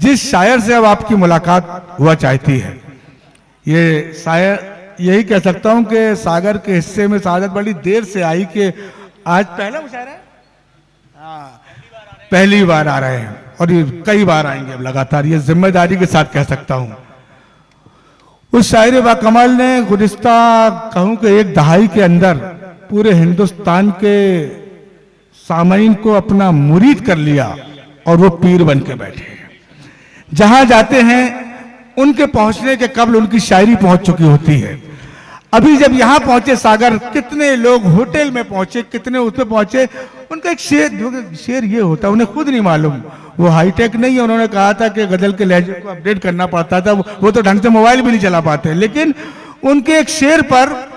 जिस शायर से अब आपकी मुलाकात हुआ चाहती है, ये शायर यही कह सकता हूं कि सागर के हिस्से में सादत बड़ी देर से आई कि आज पहला मुशायरा है, पहली बार आ रहे हैं और ये कई बार आएंगे अब लगातार, ये जिम्मेदारी के साथ कह सकता हूं। उस शायर बाकमाल ने गुज़िश्ता कहूं कि एक दहाई के अंदर पूरे हिंदुस्तान के सामईन को अपना मुरीद कर लिया और वो पीर बन के बैठे हैं। जहां जाते हैं उनके पहुंचने के कबल उनकी शायरी पहुंच चुकी होती है। अभी जब यहां पहुंचे सागर, कितने लोग होटल में पहुंचे, कितने उसमें पहुंचे, उनका एक शेर ये होता है, उन्हें खुद नहीं मालूम, वो हाईटेक नहीं है। उन्होंने कहा था कि गजल के लहजे को अपडेट करना पड़ता था, वो तो ढंग से मोबाइल भी नहीं चला पाते, लेकिन उनके एक शेर पर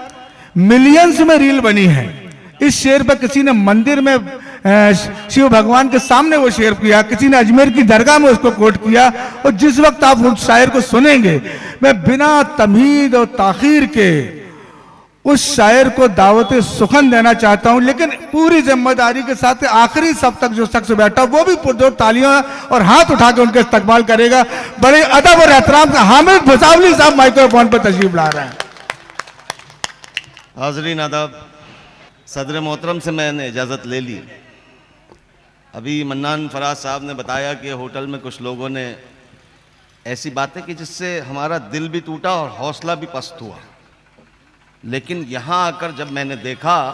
मिलियंस में रील बनी है। इस शेर पर किसी ने मंदिर में शिव भगवान के सामने वो शेर किया, किसी ने अजमेर की दरगाह में उसको कोट किया। और जिस वक्त आप उस शायर को सुनेंगे, मैं बिना तमहीद और ताखीर के उस शायर को दावत सुखन देना चाहता हूं, लेकिन पूरी जिम्मेदारी के साथ आखिरी सब तक जो शख्स बैठा वो भी पुरजोर तालियां और हाथ उठा के उनके इस्तकबाल करेगा। बड़े अदब और एहतराम से हामिद भुसावली साहब माइक्रोफोन पर तशरीफ ला रहे हैं। हाज़रीन अदब, सदर मोहतरम से मैंने इजाज़त ले ली। अभी मन्नान फराज साहब ने बताया कि होटल में कुछ लोगों ने ऐसी बातें की जिससे हमारा दिल भी टूटा और हौसला भी पस्त हुआ। लेकिन यहाँ आकर जब मैंने देखा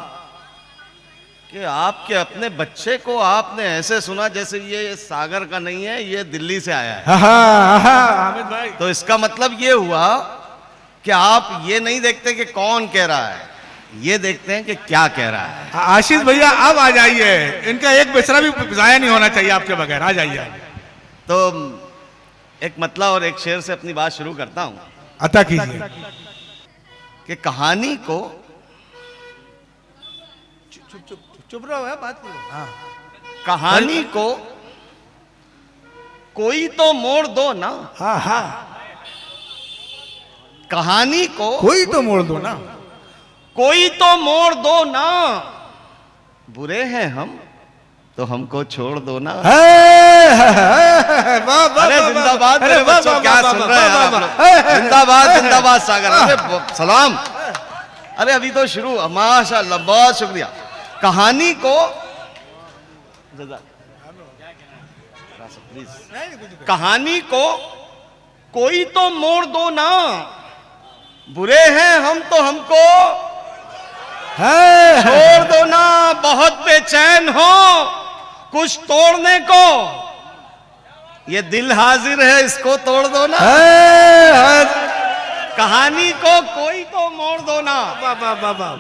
कि आपके अपने बच्चे को आपने ऐसे सुना जैसे ये सागर का नहीं है, ये दिल्ली से आया है, हामिद भाई, तो इसका मतलब ये हुआ कि आप ये नहीं देखते कि कौन कह रहा है, ये देखते हैं कि क्या कह रहा है। आशीष भैया अब आ जाइए, इनका एक मिसरा भी जाया नहीं होना चाहिए आपके बगैर, आ जाइए। तो एक मतला और एक शेर से अपनी बात शुरू करता हूं। अता कीजिए कि कहानी को चुप रहो है, बात करो। हाँ। कहानी को कोई तो मोड़ दो ना। हाँ हाँ, कहानी को कोई तो मोड़ दो ना, कोई तो मोड़ दो ना, बुरे हैं हम तो हमको छोड़ दो ना। अरे जिंदाबाद, मेरे बच्चों क्या सुन रहे हैं आप लोग? जिंदाबाद जिंदाबाद सागर, अरे सलाम। अरे अभी तो शुरू, माशाअल्लाह, बहुत शुक्रिया। कहानी को कहानी को कोई तो मोड़ दो ना, बुरे हैं हम तो हमको छोड़ दो ना, बहुत बेचैन हो कुछ तोड़ने को, ये दिल हाजिर है इसको तोड़ दो ना। कहानी को कोई तो मोड़ दो ना,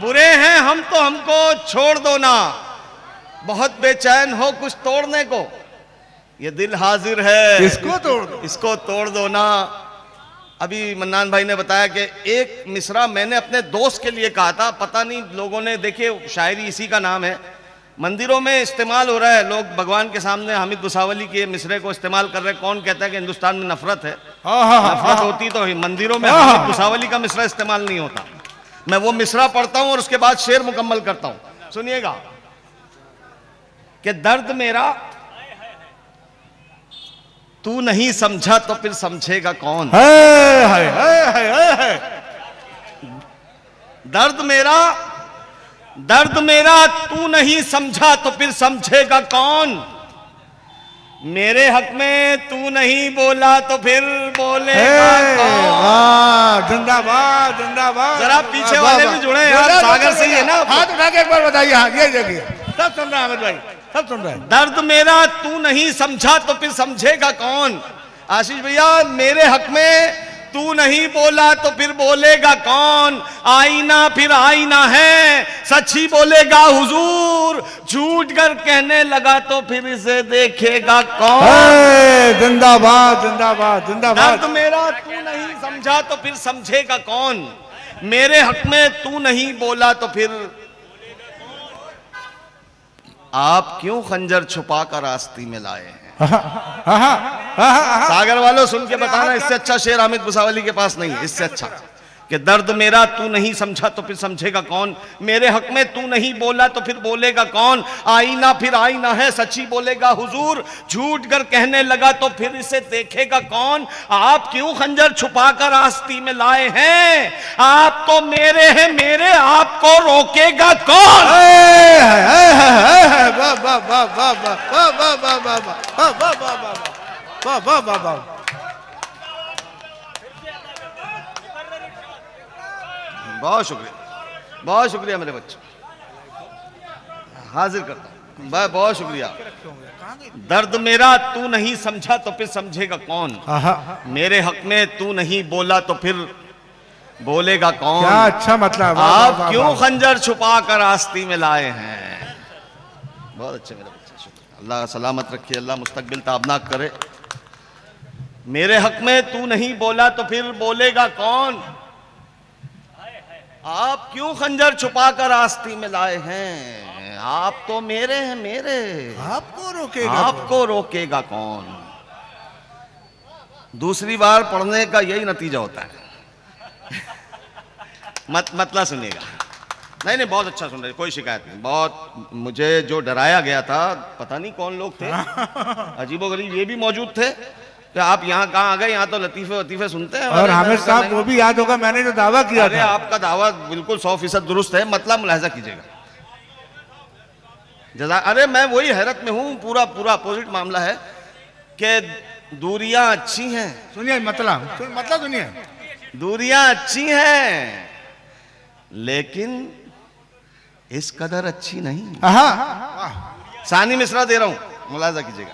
बुरे हैं हम तो हमको छोड़ दो ना, बहुत बेचैन हो कुछ तोड़ने को, ये दिल हाजिर है इसको तोड़ दो, इसको तोड़ दो ना। अभी मन्नान भाई ने बताया कि एक मिसरा मैंने अपने दोस्त के लिए कहा था, पता नहीं लोगों ने, देखिए शायरी इसी का नाम है, मंदिरों में इस्तेमाल हो रहा है, लोग भगवान के सामने हामिद भुसावली के मिसरे को इस्तेमाल कर रहे हैं। कौन कहता है कि हिंदुस्तान में नफरत है? नफरत होती तो मंदिरों में हामिद भुसावली का मिसरा इस्तेमाल नहीं होता। मैं वो मिसरा पढ़ता हूं और उसके बाद शेर मुकम्मल करता हूं, सुनिएगा। कि दर्द मेरा तू नहीं समझा तो फिर समझेगा कौन। दर्द मेरा तू नहीं समझा तो फिर समझेगा कौन, मेरे हक में तू नहीं बोला तो फिर बोलेगा कौन। जिंदाबाद जिंदाबाद। जरा पीछे वाले भी जुड़े यार, सागर से ही है ना। हाथ उठा के एक बार बताइए। हाँ, ये देखिए सब सुन रहे हैं अहमद भाई, सब सुन रहे हैं। दर्द मेरा तू नहीं समझा तो फिर समझेगा कौन। आशीष भैया, मेरे हक में तू नहीं बोला तो फिर बोलेगा कौन। आईना फिर आईना है, सच ही बोलेगा हुजूर, झूठ कर कहने लगा तो फिर इसे देखेगा कौन। जिंदाबाद जिंदाबाद जिंदाबाद। दर्द मेरा तू नहीं समझा तो फिर समझेगा कौन, मेरे हक में तू नहीं बोला तो फिर। आप क्यों खंजर छुपा कर रास्ते में लाए हैं? सागर वालों सुन के बताना, इससे अच्छा शेर हामिद भुसावली के पास नहीं है, इससे अच्छा। कि दर्द मेरा तू नहीं समझा तो फिर समझेगा कौन, मेरे हक में तू नहीं बोला तो फिर बोलेगा कौन, आईना फिर आईना है सच्ची बोलेगा हुजूर, झूठ कर कहने लगा तो फिर इसे देखेगा कौन, आप क्यों खंजर छुपा कर आस्ती में लाए हैं, आप तो मेरे हैं मेरे, आपको रोकेगा कौन। बहुत शुक्रिया मेरे बच्चे, हाजिर करता हूं, बहुत शुक्रिया। दर्द मेरा तू नहीं समझा तो फिर समझेगा कौन, मेरे हक में तू नहीं बोला तो फिर बोलेगा कौन, क्या अच्छा मतलब, आप क्यों खंजर छुपा कर आस्ती में लाए हैं। बहुत अच्छे मेरे बच्चे, शुक्रिया, अल्लाह सलामत रखिए, अल्लाह मुस्तकबिल ताबनाक करे। मेरे हक में तू नहीं बोला तो फिर बोलेगा कौन, आप क्यों खंजर छुपा कर आस्ती में लाए हैं, आप तो मेरे हैं मेरे, आपको रोकेगा कौन। दूसरी बार पढ़ने का यही नतीजा होता है। मतलब सुनिएगा, नहीं बहुत अच्छा सुन रहे, कोई शिकायत नहीं। बहुत मुझे जो डराया गया था, पता नहीं कौन लोग थे, अजीबोगरीब ये भी मौजूद थे कि आप यहाँ कहाँ आ गए, यहाँ तो लतीफे वतीफे सुनते हैं। और हामिद साहब वो भी याद होगा मैंने जो दावा किया था, आपका दावा बिल्कुल 100% दुरुस्त है, मतलब मुलाहिजा कीजिएगा। अरे मैं वही हैरत में हूँ, पूरा अपोजिट मामला है कि दूरियां अच्छी हैं। सुनिए मतलब सुनिए, दूरियां अच्छी हैं लेकिन इस कदर अच्छी नहीं। सानी मिसरा दे रहा हूं, मुलाहिजा कीजिएगा।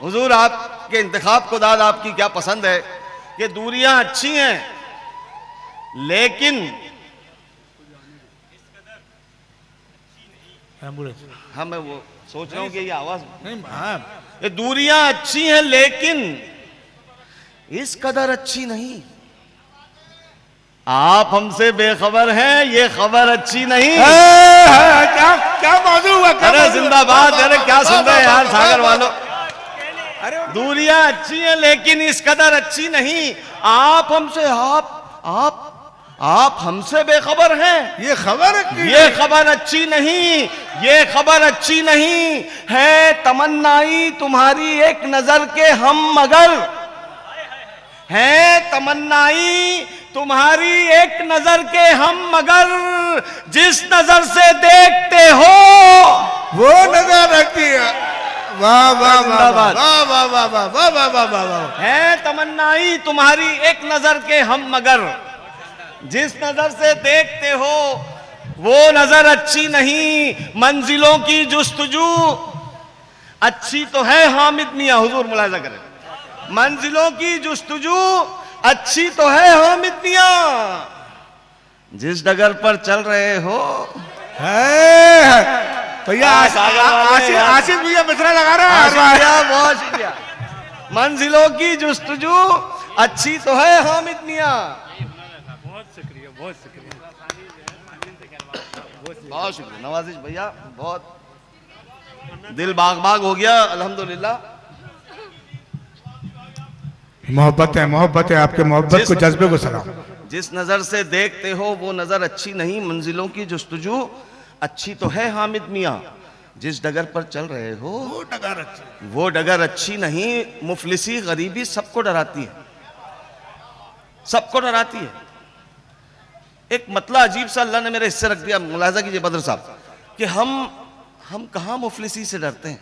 हुजूर आपके इंतखाब को दाद आपकी क्या पसंद है कि दूरियां अच्छी हैं लेकिन हाँ मैं वो सोच रहा हूं कि ये आवाज ये दूरियां अच्छी हैं लेकिन इस कदर अच्छी नहीं। आप हमसे बेखबर हैं, ये खबर अच्छी नहीं। क्या मौजूद हुआ? अरे जिंदाबाद, अरे क्या सुन रहे हैं यार सागर वालों। दूरियां अच्छी हैं लेकिन इस कदर अच्छी नहीं। आप हमसे बेखबर हैं, ये खबर अच्छी नहीं, ये खबर अच्छी नहीं है। तमन्नाई तुम्हारी एक नजर के हम मगर है, तमन्नाई तुम्हारी एक नजर के हम मगर, जिस नजर से देखते हो वो नजर रखती है। वाह वाह वाह वाह वाह वाह वाह वाह वाह वाह। है तमन्नाई तुम्हारी एक नजर के हम मगर, जिस नजर से देखते हो वो नजर अच्छी नहीं। मंजिलों की जुस्तजू अच्छी तो है हामिद मियां, हुजूर मुलाहिजा करें। मंजिलों की जुस्तजू अच्छी तो है हामिद मियां, जिस डगर पर चल रहे हो भैया आशिफ भैया मिसरा लगा रहा है। बहुत शुक्रिया। मंजिलों की जुस्तजू अच्छी तो है हामिद मियां। बहुत शुक्रिया नवाजिश भैया, बहुत दिल बाग बाग हो गया अल्हम्दुलिल्लाह। मोहब्बत है आपके मोहब्बत को, जज्बे को सलाम। जिस नजर से देखते हो वो नजर अच्छी नहीं। मंजिलों की जुस्तजू अच्छी तो है हामिद मियां, जिस डगर पर चल रहे हो वो डगर अच्छी नहीं। मुफलिसी गरीबी सबको डराती है, सबको डराती है। एक मतला अजीब सा अल्लाह ने मेरे हिस्से रख दिया, मुलाहिजा कीजिए बदर साहब, कि हम कहां मुफलिसी से डरते हैं।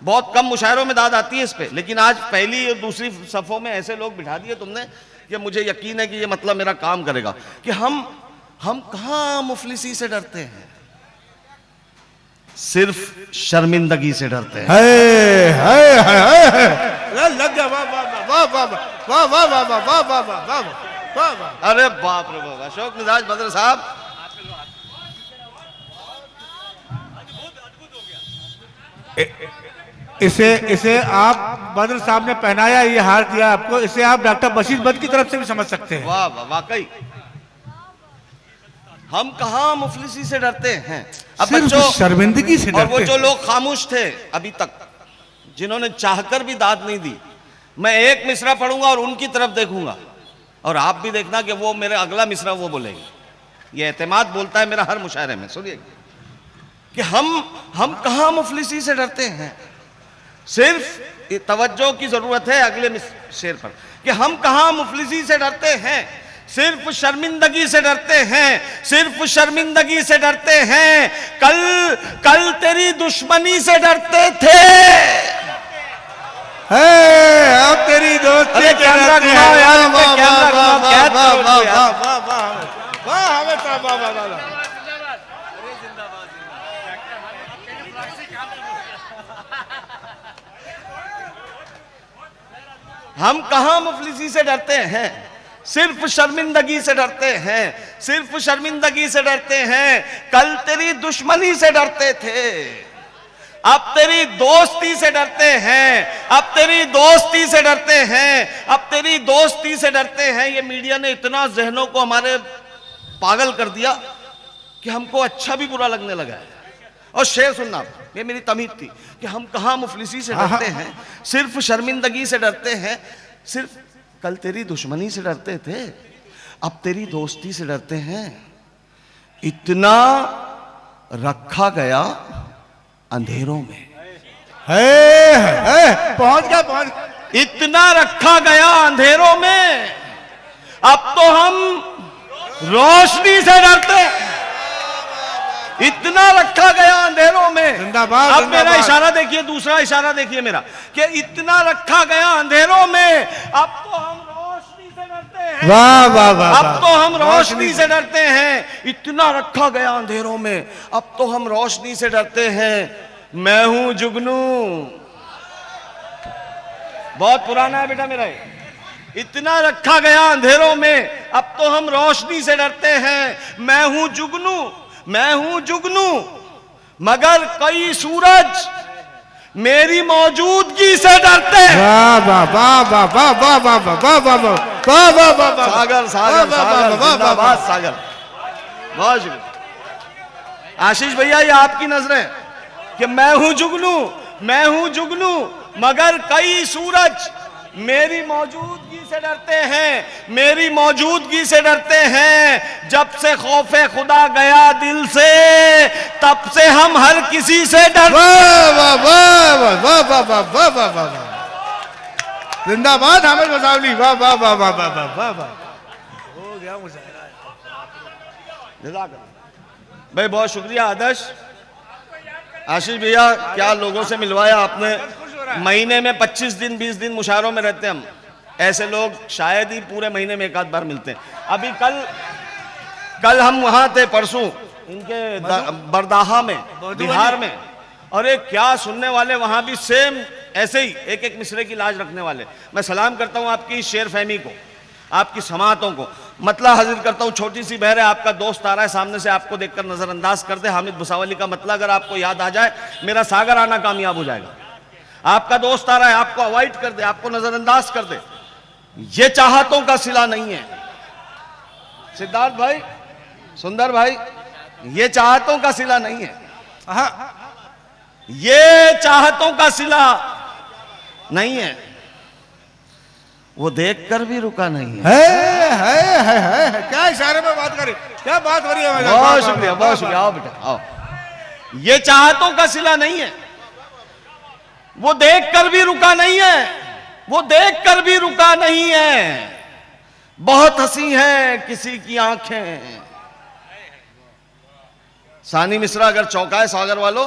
बहुत कम मुशायरों में दाद आती है इस पे, लेकिन आज पहली और दूसरी सफों में ऐसे लोग बिठा दिए तुमने कि मुझे यकीन है कि ये मतलब मेरा काम करेगा, कि हम कहां मुफलिसी से डरते हैं, सिर्फ शर्मिंदगी से डरते हैं। लग गया। वाह वाह वाह वाह वाह वाह वाह वाह वाह वाह वाह वाह। अरे बाप रे बाप, अशोक मिजाज बदर साहब, इसे आप बदर साहब ने पहनाया, ये हार दिया आपको, इसे आप डॉक्टर बशीर बद की तरफ से भी समझ सकते हैं। वाह वाह, वाकई हम कहां मुफलिसी से डरते हैं। अब बच्चों शर्मिंदगी से डरते हैं। और वो जो लोग खामोश थे अभी तक, जिन्होंने चाहकर भी दाद नहीं दी, मैं एक मिसरा पढ़ूंगा और उनकी तरफ देखूंगा, और आप भी देखना कि वो मेरे अगला मिसरा वो बोलेंगे। ये एतमाद बोलता है मेरा हर मुशायरे में, सुनिए कि हम कहाँ मुफलिसी से डरते हैं। सिर्फ तवज्जो की जरूरत है अगले शेर पर कि हम कहाँ मुफलिसी से डरते हैं, सिर्फ शर्मिंदगी से डरते हैं, सिर्फ शर्मिंदगी से डरते हैं। कल तेरी दुश्मनी से डरते थे, अब तेरी दोस्ती से डरते हैं। हम कहां मुफलिसी से डरते हैं, सिर्फ शर्मिंदगी से डरते हैं, सिर्फ शर्मिंदगी से डरते हैं। कल तेरी दुश्मनी से डरते थे, अब तेरी दोस्ती से डरते हैं, अब तेरी दोस्ती से डरते हैं, अब तेरी दोस्ती से डरते हैं। ये मीडिया ने इतना जहनों को हमारे पागल कर दिया कि हमको अच्छा भी बुरा लगने लगा है। और शेर सुनना, ये मेरी तमीद थी कि हम कहां मुफलिसी से डरते हैं, सिर्फ शर्मिंदगी से डरते हैं, सिर्फ कल तेरी दुश्मनी से डरते थे, अब तेरी दोस्ती से डरते हैं। इतना रखा गया अंधेरों में, पहुंच गया। इतना रखा गया अंधेरों में, अब तो हम रोशनी से डरते हैं। इतना रखा गया अंधेरों में। जिंदाबाद। अब मेरा इशारा देखिए, दूसरा इशारा देखिए मेरा, कि इतना रखा गया अंधेरों में, अब तो हम रोशनी से डरते हैं। वाह वाह वाह। अब तो हम रोशनी से डरते हैं। इतना रखा गया अंधेरों में, अब तो हम रोशनी से डरते हैं। मैं हूं जुगनू, बहुत पुराना है बेटा मेरा। इतना रखा गया अंधेरों में, अब तो हम रोशनी से डरते हैं। मैं हूं जुगनू, मैं हूं जुगनू, मगर कई सूरज मेरी मौजूदगी से डरते हैं। वाह वाह वाह वाह वाह वाह वाह वाह वाह वाह वाह वाह वाह। सागर सागर सागर जिंदाबाद सागर। बहुत शुक्रिया आशीष भैया, ये आपकी नजरें कि मैं हूं जुगनू, मैं हूं जुगनू, मगर कई सूरज मेरी मौजूदगी से डरते हैं, मेरी मौजूदगी से डरते हैं। जब से खौफे खुदा गया दिल से, तब से हम हर किसी से डरते। वाह वाह वाह वाह वाह वाह वाह वाह वाह वाह। जिंदाबाद हामिद मसावली। वाह वाह वाह वाह वाह वाह वाह वाह। हो गया मुशायरा। भाई बहुत शुक्रिया आदर्श। आशीष भैया, क्या लोगों से मिलवाया आपने। महीने में 25 दिन 20 दिन मुशायरों में रहते हैं हम। ऐसे लोग शायद ही पूरे महीने में एक आध बार मिलते हैं। अभी कल हम वहां थे, परसों इनके बरदाहा में, बिहार में। और एक क्या सुनने वाले वहां भी सेम ऐसे ही एक एक मिसरे की लाज रखने वाले। मैं सलाम करता हूं आपकी शेर फहमी को, आपकी समातों को। मतला हाजिर करता हूं, छोटी सी बहर है, आपका दोस्त आ रहा है सामने से, आपको देखकर नजरअंदाज कर दे। हामिद भुसावली का मतला अगर आपको याद आ जाए, मेरा सागर आना कामयाब हो जाएगा। आपका दोस्त आ रहा है, आपको अवॉइड कर दे, आपको नजरअंदाज कर दे, ये चाहतों का सिला नहीं है। सिद्धार्थ भाई, सुंदर भाई, ये चाहतों का सिला नहीं है, ये चाहतों का सिला नहीं है। वो देखकर भी रुका नहीं है। क्या इशारे में बात करें, क्या बात हो रही है। बहुत शुक्रिया, बहुत शुक्रिया। आओ बेटा आओ। ये चाहतों का सिला नहीं है, वो देखकर भी रुका नहीं है, वो देखकर भी रुका नहीं है। बहुत हंसी है किसी की आंखें। सानी मिश्रा अगर चौंकाए सागर वालों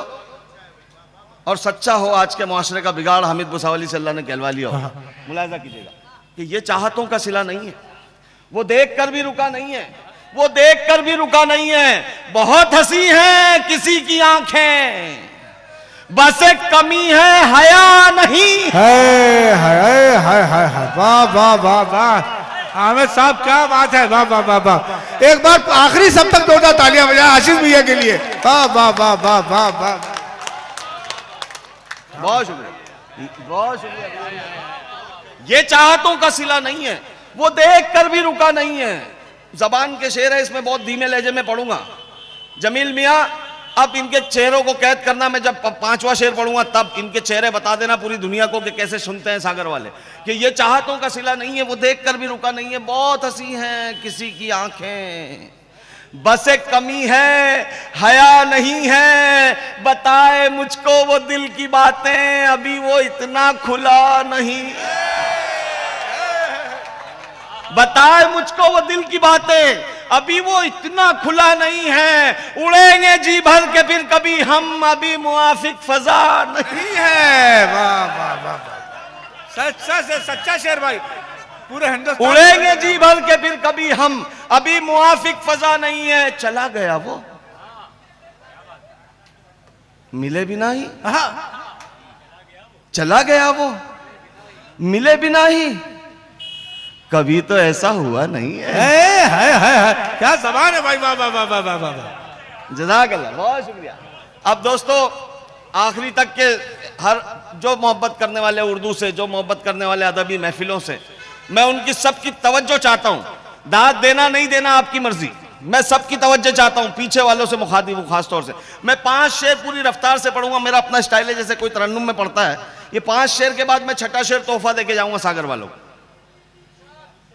और सच्चा हो आज के मुआशरे का बिगाड़ हामिद भुसावली से अल्लाह ने कहलवा लिया हो, मुलाहिजा कीजिएगा कि ये चाहतों का सिला नहीं है, वो देखकर भी रुका नहीं है, वो देखकर भी रुका नहीं है। बहुत हंसी है किसी की आंखें, बस एक कमी है हया नहीं है। वाह वाह वाह वाह आमिद साहब, क्या बात है। वाह वाह वाह वाह। एक बार आखिरी सब तक जोरदार तालियां बजाएं आशीष भैया के लिए। वाह वाह वाह वाह वाह वाह। बहुत शुक्रिया, बहुत शुक्रिया। ये चाहतों का सिला नहीं है, वो देख कर भी रुका नहीं है। जबान के शेर है, इसमें बहुत धीमे लहजे में पढ़ूंगा। जमील मियां अब इनके चेहरों को कैद करना, मैं जब पांचवा शेर पढ़ूंगा तब इनके चेहरे बता देना पूरी दुनिया को कि कैसे सुनते हैं सागर वाले, कि ये चाहतों का सिला नहीं है, वो देख कर भी रुका नहीं है, बहुत हंसी है किसी की आंखें, बस एक कमी है हया नहीं है, बताए मुझको वो दिल की बातें, अभी वो इतना खुला नहीं, बताए मुझको वो दिल की बातें, अभी वो इतना खुला नहीं है, उड़ेंगे जी भर के फिर कभी हम, अभी मुआफिक फजा नहीं है। वाह वाह वाह वाह, सच्चा से सच्चा शेर भाई, पूरे हिंदुस्तान उड़ेंगे जी भर के फिर कभी हम, अभी मुआफिक फजा नहीं है। चला गया वो, मिले भी नहीं, चला गया वो, मिले भी नहीं, कभी तो ऐसा हुआ नहीं है। क्या ज़बान है भाई, वाह वाह वाह वाह वाह वाह, जज़ाकल्लाह, बहुत शुक्रिया। अब दोस्तों आखिरी तक के हर जो मोहब्बत करने वाले उर्दू से, जो मोहब्बत करने वाले अदबी महफिलों से, मैं उनकी सबकी तवज्जो चाहता हूं। दाद देना नहीं देना आपकी मर्जी, मैं सबकी तवज्जो चाहता हूं, पीछे वालों से मुखातिब हूं खास तौर से। मैं 5 शेर पूरी रफ्तार से पढ़ूंगा, मेरा अपना स्टाइल है, जैसे कोई तरन्नुम में पढ़ता है। ये 5 शेर के बाद मैं छठा शेर तोहफा देके जाऊंगा सागर वालों को।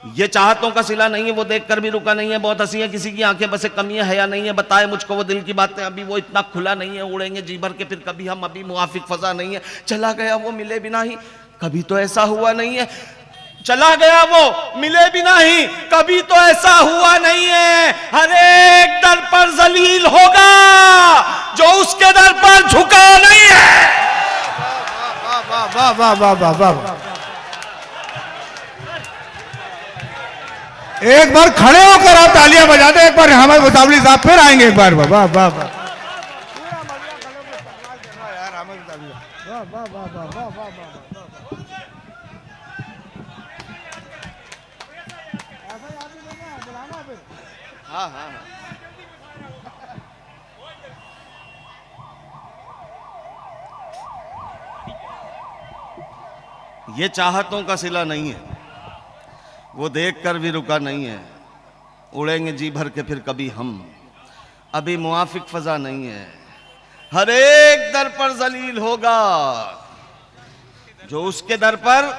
ये चाहतों का सिला नहीं है, वो देखकर भी रुका नहीं है, बहुत हंसी है किसी की आंखें, बस एक कमी है हया नहीं है, बताए मुझको वो दिल की बातें, अभी वो इतना खुला नहीं है, उड़ेंगे जी भर के फिर कभी हम, अभी मुआफिक फजा नहीं है। चला गया वो, मिले भी नहीं, कभी तो ऐसा हुआ नहीं है। चला गया वो, मिले भी नहीं, कभी तो ऐसा हुआ नहीं है। हर एक दर पर जलील होगा जो उसके दर पर झुका नहीं है। वाह वाह वाह वाह वाह वाह, एक बार खड़े होकर आप तालियां बजा दें, एक बार हमारे मुताबली साहब फिर आएंगे एक बार। वाह वाह वाह वाह, हाँ हाँ, ये चाहतों का सिला नहीं है, वो देख कर भी रुका नहीं है, उड़ेंगे जी भर के फिर कभी हम, अभी मुआफिक फजा नहीं है। हर एक दर पर जलील होगा जो उसके दर पर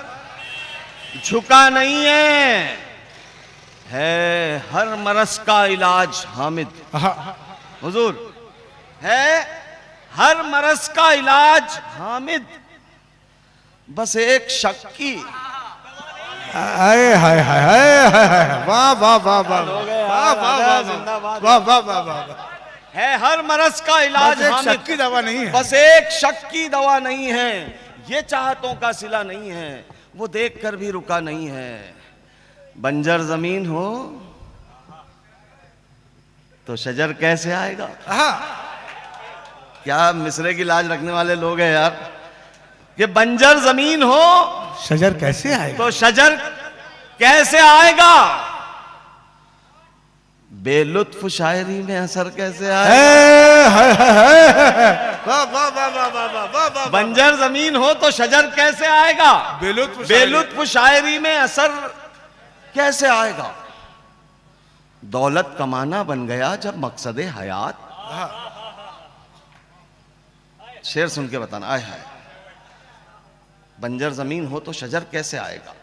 झुका नहीं है हर मरस का इलाज हामिद, हुजूर है हर मरस का इलाज हामिद, बस एक शक की। हाय हाय हाय हाय, वाह वाह वाह वाह वाह वाह वाह वाह वाह, है हर मरस का इलाज एक हामिद, शक की दवा नहीं है, बस एक शक की दवा नहीं है। ये चाहतों का सिला नहीं है, वो देख कर भी रुका नहीं है। बंजर जमीन हो तो शजर कैसे आएगा। क्या मिसरे की लाज रखने वाले लोग हैं यार, कि बंजर जमीन हो शजर कैसे आएगा, तो शजर कैसे आएगा, बेलुत्फ शायरी में असर कैसे आएगा। बंजर जमीन हो तो शजर कैसे आएगा, बेलुत्फ शायरी में असर कैसे आएगा। दौलत कमाना बन गया जब मकसदे हयात। शेर सुन के बताना, आय हाय। बंजर जमीन हो तो शजर कैसे आएगा,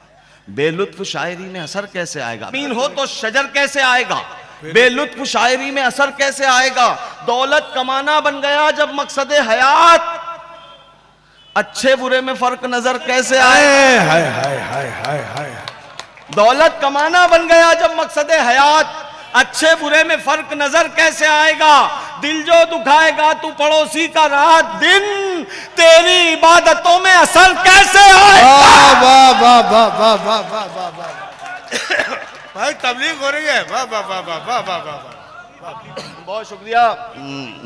बेलुत्फ शायरी में असर कैसे आएगा। जमीन हो तो शजर कैसे आएगा, बेलुत्फ शायरी में असर कैसे आएगा। दौलत कमाना बन गया जब मकसदे हयात, अच्छे बुरे में फर्क नजर कैसे आए। हाय हाय हाय हाय हाय, दौलत कमाना बन गया जब मकसदे हयात, अच्छे बुरे में फर्क नजर कैसे आएगा। दिल जो दुखाएगा तू पड़ोसी का रात दिन, तेरी इबादतों में असर कैसे आएगा। वाह वाह वाह वाह वाह वाह वाह वाह, भाई तबलीग हो रही है। वाह वाह वाह वाह वाह वाह वाह, बहुत शुक्रिया,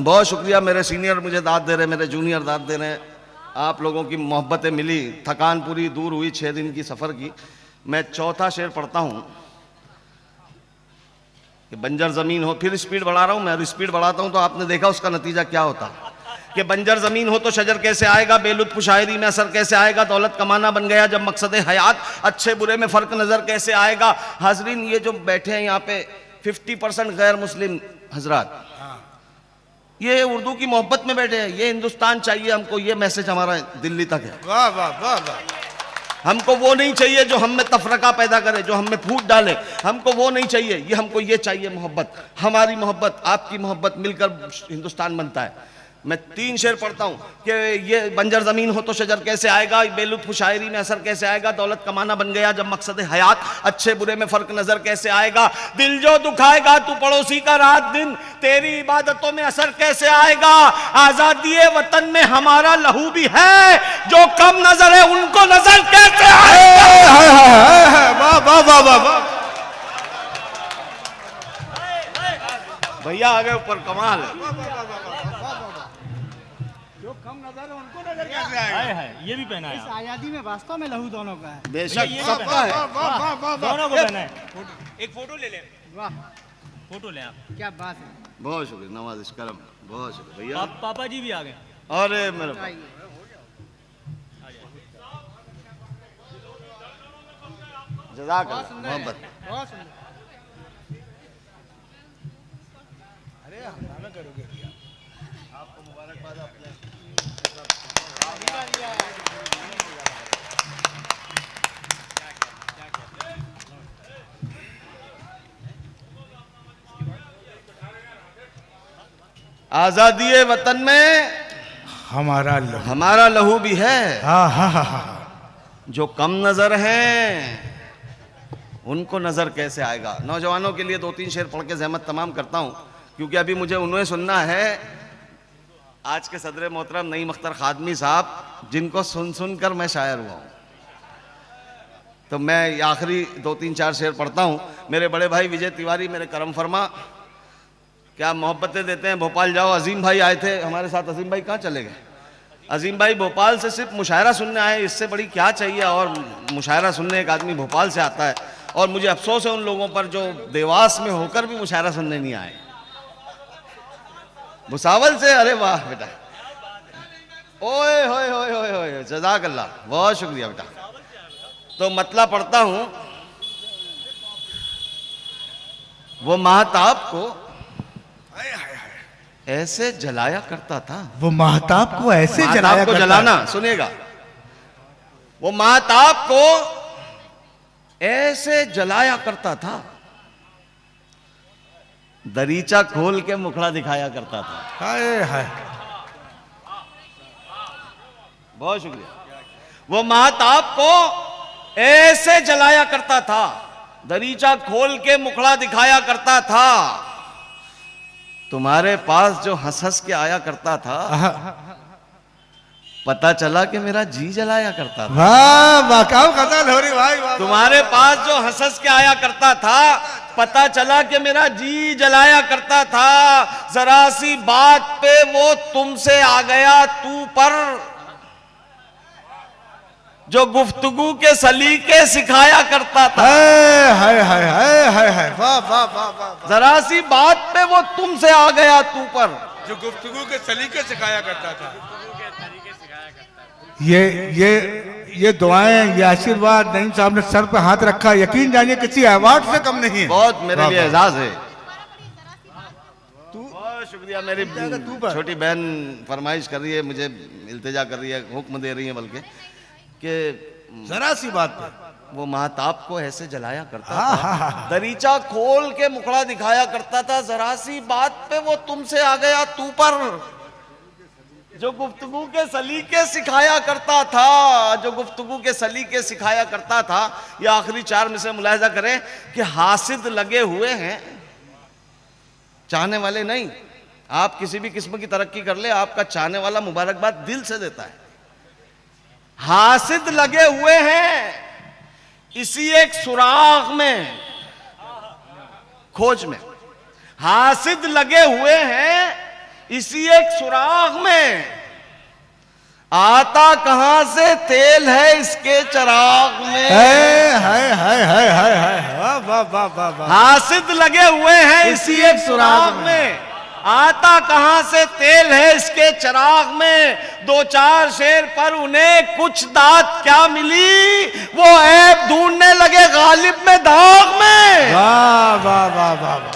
बहुत शुक्रिया। मेरे सीनियर मुझे दाद दे रहे, मेरे जूनियर दाद दे रहे हैं। आप लोगों की मोहब्बतें मिली, थकान पूरी दूर हुई 6 दिन की सफर की। मैं चौथा शेर पढ़ता हूं कि बंजर जमीन हो, फिर स्पीड बढ़ा रहा हूं मैं, स्पीड बढ़ाता हूं तो आपने देखा उसका नतीजा क्या होता कि बंजर जमीन हो तो शजर कैसे आएगा, बेलुत्फ शायरी में असर कैसे आएगा। दौलत कमाना बन गया जब मकसद हयात, अच्छे बुरे में फर्क नजर कैसे आएगा। हाजरीन, ये जो बैठे हैं यहाँ पे 50% गैर मुस्लिम हजरात, ये उर्दू की मोहब्बत में बैठे हैं, ये हिंदुस्तान चाहिए हमको, ये मैसेज हमारा दिल्ली तक है। वाह वाह वाह वाह। हमको वो नहीं चाहिए जो हम में तफरका पैदा करे, जो हम में फूट डाले, हमको वो नहीं चाहिए, ये हमको ये चाहिए मोहब्बत, हमारी मोहब्बत, आपकी मोहब्बत मिलकर हिंदुस्तान बनता है। मैं 3 शेर पढ़ता हूँ कि ये बंजर ज़मीन हो तो शजर कैसे आएगा, बेलुत्फ शायरी में असर कैसे आएगा, दौलत कमाना बन गया जब मकसद हयात, अच्छे बुरे में फ़र्क नज़र कैसे आएगा, दिल जो दुखाएगा तू पड़ोसी का रात दिन, तेरी इबादतों में असर कैसे आएगा, आज़ादी वतन में हमारा लहू भी है, जो कम नज़र है उनको नज़र कैसे आएगा। वाह वाह वाह वाह वाह। भैया आगे ऊपर कमाल है। ये भी पहना है। इस आज़ादी में वास्तव में लहू दोनों का है। बेशक सबका है। दोनों को पहना है। एक फोटो ले लें। वाह फोटो लें आप। क्या बात है। बहुत शुक्रिया नवाज़िश करम, बहुत शुक्रिया भैया। पापा जी भी आ गए। अरे मेरे आइए। जज़ाकल्लाह मोहब्बत। बहुत सुंदर। आज़ादी वतन में हमारा लहू भी है। हाँ हाँ हाँ हाँ। जो कम नजर हैं उनको नजर कैसे आएगा। नौजवानों के लिए 2-3 शेर पढ़ के ज़हमत तमाम करता हूँ, क्योंकि अभी मुझे उन्हें सुनना है, आज के सदर मोहतरम नईम अख्तर खादमी साहब, जिनको सुन सुन कर मैं शायर हुआ हूँ। तो मैं आखिरी 2-3-4 शेर पढ़ता हूँ। मेरे बड़े भाई विजय तिवारी मेरे करम फरमा, क्या मोहब्बतें देते हैं। भोपाल जाओ, अजीम भाई आए थे हमारे साथ। अजीम भाई कहाँ चले गए? अजीम भाई भोपाल से सिर्फ मुशायरा सुनने आए, इससे बड़ी क्या चाहिए। और मुशायरा सुनने एक आदमी भोपाल से आता है, और मुझे अफसोस है उन लोगों पर जो देवास में होकर भी मुशायरा सुनने नहीं आए। भुसावल से, अरे वाह बेटा, ओए होए होए होए होए, जज़ाकल्लाह, बहुत शुक्रिया बेटा। तो मतला पढ़ता हूँ। वो महताब को ऐसे जलाया करता था। वो महताब को ऐसे महताब जलाया को करता जलाना, सुनिएगा। वो महताब को ऐसे जलाया करता था, दरीचा खोल के मुखड़ा दिखाया करता था। हाय हाय। बहुत शुक्रिया। वो महताब को ऐसे जलाया करता था, दरीचा खोल के मुखड़ा दिखाया करता था। तुम्हारे पास जो हंस हंस के आया करता था, पता चला कि मेरा जी जलाया करता था। वाह वाह, क्या गजल हो रही भाई, वाह। तुम्हारे पास जो हंस हंस के आया करता था, पता चला कि मेरा जी जलाया करता था। जरा सी बात पे वो तुमसे आ गया तू पर, जो गुफ्तगू के सलीके सिखाया करता था। हाय हाय हाय हाय हाय हाय, वाह वाह वाह वाह। जरा सी बात पे वो तुमसे आ गया तू पर, जो गुफ्तगू के सलीके सिखाया करता था। ये दुआएं, ये आशीर्वाद नईम साहब ने सर पे हाथ रखा, यकीन जानिए किसी अवार्ड से कम नहीं है। बहुत मेरे लिए एजाज है। बहुत शुक्रिया। मेरी छोटी बहन फरमाइश कर रही है, मुझे इल्तिजा कर रही है, हुक्म दे रही है बल्कि, कि जरा सी बात पे वो महताब को ऐसे जलाया करता था, दरीचा खोल के मुखड़ा दिखाया करता था। जरा सी बात पे वो तुमसे आ गया तू पर, जो गुफ्तगू के सलीके सिखाया करता था, जो गुफ्तगू के सलीके सिखाया करता था। ये आखिरी 4 में से मुलाहिजा करें कि हासिद लगे हुए हैं, चाहने वाले नहीं। आप किसी भी किस्म की तरक्की कर ले, आपका चाहने वाला मुबारकबाद दिल से देता है। हासिद लगे हुए हैं इसी एक सुराग में, खोज में। हासिद लगे हुए हैं इसी एक सुराग में, आता कहां से तेल है इसके चिराग में। हाय हाय हाय हाय हाय हाय, वाह वाह वाह वाह वाह। हासिद लगे हुए हैं इसी एक सुराग में, आता कहां से तेल है इसके चिराग में। 2-4 शेर पर उन्हें कुछ दात क्या मिली, वो ऐब ढूंढने लगे गालिब में दाग में। वाह वाह वाह वाह वाह।